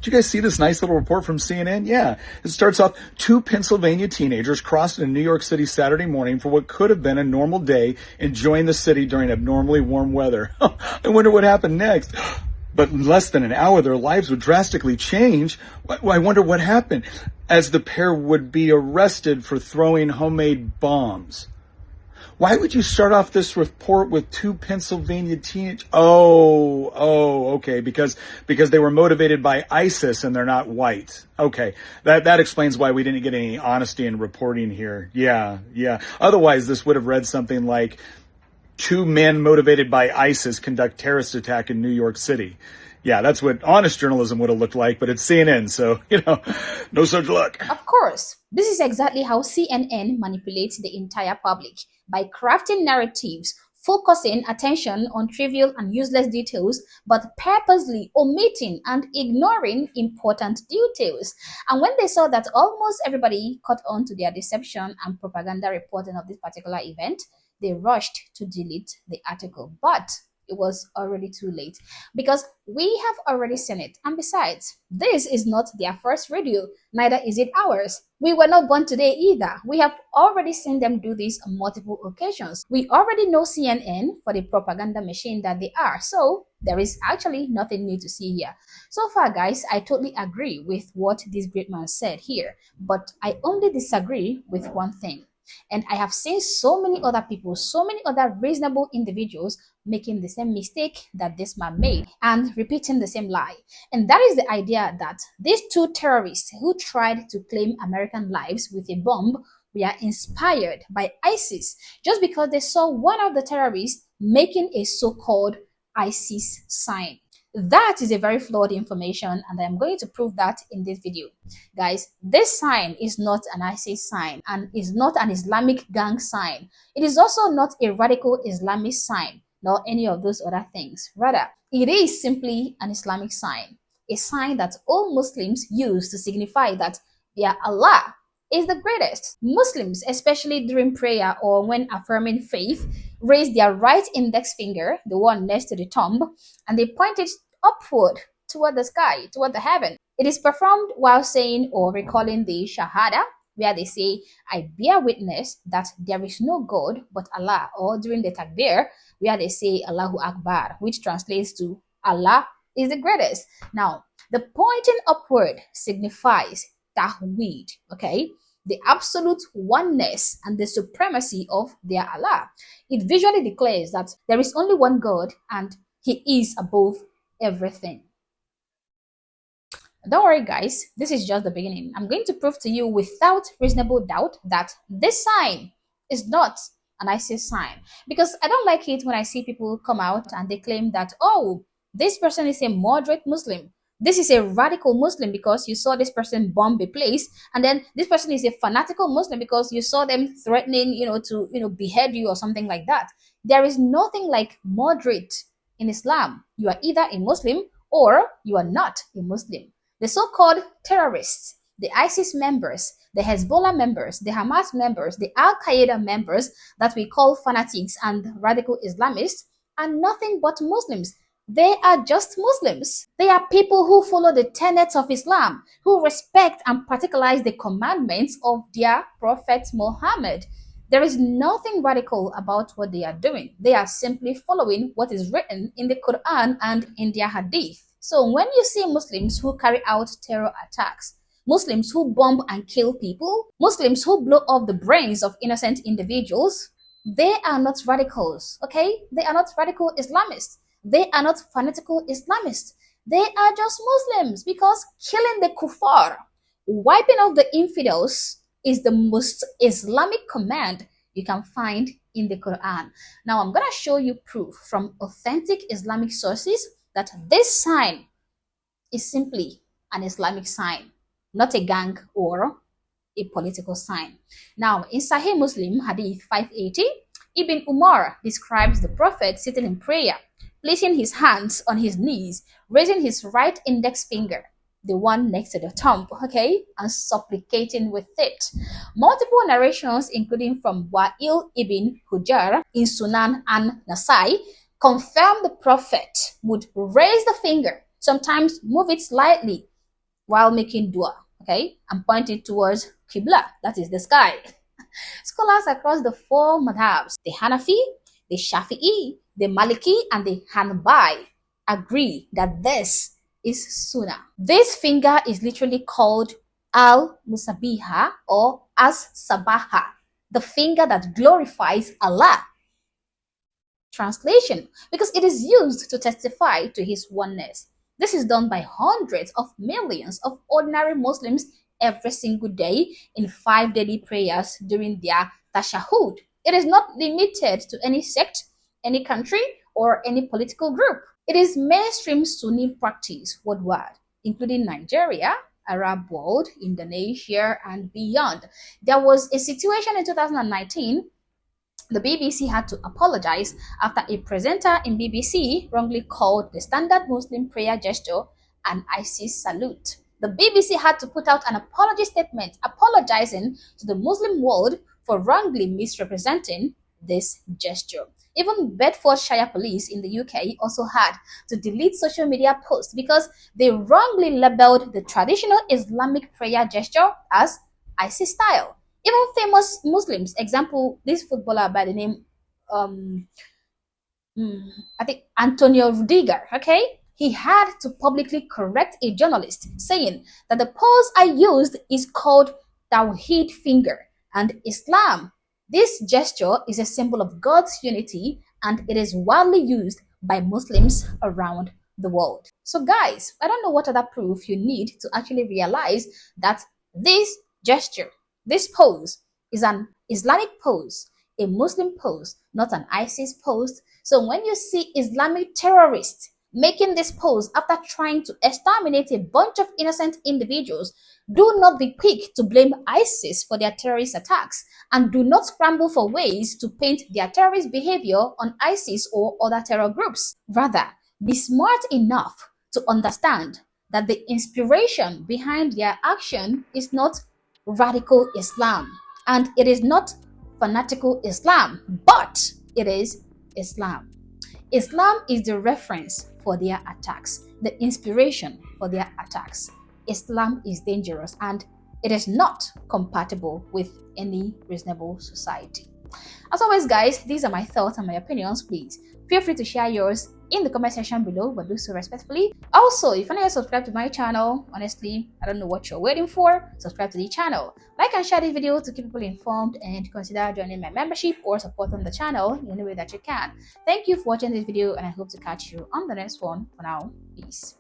Did you guys see this nice little report from CNN? Yeah. It starts off, two Pennsylvania teenagers crossed into New York City Saturday morning for what could have been a normal day, enjoying the city during abnormally warm weather. I wonder what happened next. But in less than an hour, their lives would drastically change. I wonder what happened, as the pair would be arrested for throwing homemade bombs. Why would you start off this report with two Pennsylvania teenagers? Okay, because they were motivated by ISIS and they're not white. Okay, that explains why we didn't get any honesty in reporting here. Yeah. Otherwise, this would have read something like, two men motivated by ISIS conduct terrorist attack in New York City. Yeah, that's what honest journalism would have looked like, but it's CNN, so, no such luck. Of course, this is exactly how CNN manipulates the entire public by crafting narratives, focusing attention on trivial and useless details, but purposely omitting and ignoring important details. And when they saw that almost everybody caught on to their deception and propaganda reporting of this particular event, they rushed to delete the article. But it was already too late, because we have already seen it. And besides, this is not their first radio, neither is it ours. We were not born today either. We have already seen them do this on multiple occasions. We already know CNN for the propaganda machine that they are, so there is actually nothing new to see here. So far, guys, I totally agree with what this great man said here, but I only disagree with one thing. And I have seen so many other people, so many other reasonable individuals making the same mistake that this man made and repeating the same lie. And that is the idea that these two terrorists who tried to claim American lives with a bomb were inspired by ISIS just because they saw one of the terrorists making a so-called ISIS sign. That is a very flawed information, and I'm going to prove that in this video. Guys, this sign is not an ISIS sign and is not an Islamic gang sign. It is also not a radical Islamic sign, nor any of those other things. Rather, it is simply an Islamic sign, a sign that all Muslims use to signify that their Allah is the greatest. Muslims, especially during prayer or when affirming faith, raise their right index finger, the one next to the thumb, and they point it upward toward the sky, toward the heaven. It is performed while saying or recalling the Shahada, where they say, I bear witness that there is no God but Allah, or during the Takbir, where they say Allahu Akbar, which translates to Allah is the greatest. Now, the pointing upward signifies Tawheed, okay? The absolute oneness and the supremacy of their Allah. It visually declares that there is only one God and He is above everything. Don't worry, guys, this is just the beginning. I'm going to prove to you without reasonable doubt that this sign is not an ISIS sign, because I don't like it when I see people come out and they claim that, oh, this person is a moderate Muslim. This is a radical Muslim because you saw this person bomb a place, and then this person is a fanatical Muslim because you saw them threatening, to, behead you or something like that. There is nothing like moderate in Islam. You are either a Muslim or you are not a Muslim. The so-called terrorists, the ISIS members, the Hezbollah members, the Hamas members, the Al-Qaeda members that we call fanatics and radical Islamists are nothing but Muslims. They are just Muslims. They are people who follow the tenets of Islam, who respect and particularize the commandments of their Prophet Muhammad. There is nothing radical about what they are doing. They are simply following what is written in the Quran and in their Hadith. So when you see Muslims who carry out terror attacks, Muslims who bomb and kill people, Muslims who blow up the brains of innocent individuals, they are not radicals, okay? They are not radical Islamists. They are not fanatical Islamists. They are just Muslims, because killing the kuffar, wiping off the infidels, is the most Islamic command you can find in the Quran. Now, I'm going to show you proof from authentic Islamic sources that this sign is simply an Islamic sign, not a gang or a political sign. Now, in Sahih Muslim, Hadith 580, Ibn Umar describes the Prophet sitting in prayer, placing his hands on his knees, raising his right index finger, the one next to the thumb, okay, and supplicating with it. Multiple narrations, including from Wa'il ibn Hujjar in Sunan and Nasai, confirm the Prophet would raise the finger, sometimes move it slightly, while making dua, okay, and pointing towards Qibla, that is the sky. Scholars across the four madhabs, the Hanafi, the Shafi'i, the Maliki, and the Hanbali, agree that this is Sunnah. This finger is literally called Al-Musabiha or As-Sabaha, the finger that glorifies Allah. Translation, because it is used to testify to his oneness. This is done by hundreds of millions of ordinary Muslims every single day in 5 daily prayers during their tashahhud. It is not limited to any sect, any country, or any political group. It is mainstream Sunni practice worldwide, including Nigeria, Arab world, Indonesia, and beyond. There was a situation in 2019. The BBC had to apologize after a presenter in BBC wrongly called the standard Muslim prayer gesture an ISIS salute. The BBC had to put out an apology statement apologizing to the Muslim world for wrongly misrepresenting this gesture. Even Bedfordshire police in the UK also had to delete social media posts because they wrongly labeled the traditional Islamic prayer gesture as ISIS style. Even famous Muslims, example, this footballer by the name, I think Antonio Rudiger, okay? He had to publicly correct a journalist saying that the pose I used is called Tawheed finger and Islam. This gesture is a symbol of God's unity and it is widely used by Muslims around the world. So guys, I don't know what other proof you need to actually realize that this gesture, this pose, is an Islamic pose, a Muslim pose, not an ISIS pose. So when you see Islamic terrorists making this pose after trying to exterminate a bunch of innocent individuals, do not be quick to blame ISIS for their terrorist attacks, and do not scramble for ways to paint their terrorist behavior on ISIS or other terror groups. Rather, be smart enough to understand that the inspiration behind their action is not radical Islam, and it is not fanatical Islam, but it is Islam. Islam is the reference for their attacks, the inspiration for their attacks. Islam is dangerous and it is not compatible with any reasonable society. As always, guys, these are my thoughts and my opinions. Please feel free to share yours in the comment section below, but do so respectfully. Also, if you're not yet subscribed to my channel, honestly, I don't know what you're waiting for. Subscribe to the channel. Like and share this video to keep people informed, and consider joining my membership or supporting the channel in any way that you can. Thank you for watching this video, and I hope to catch you on the next one. For now, peace.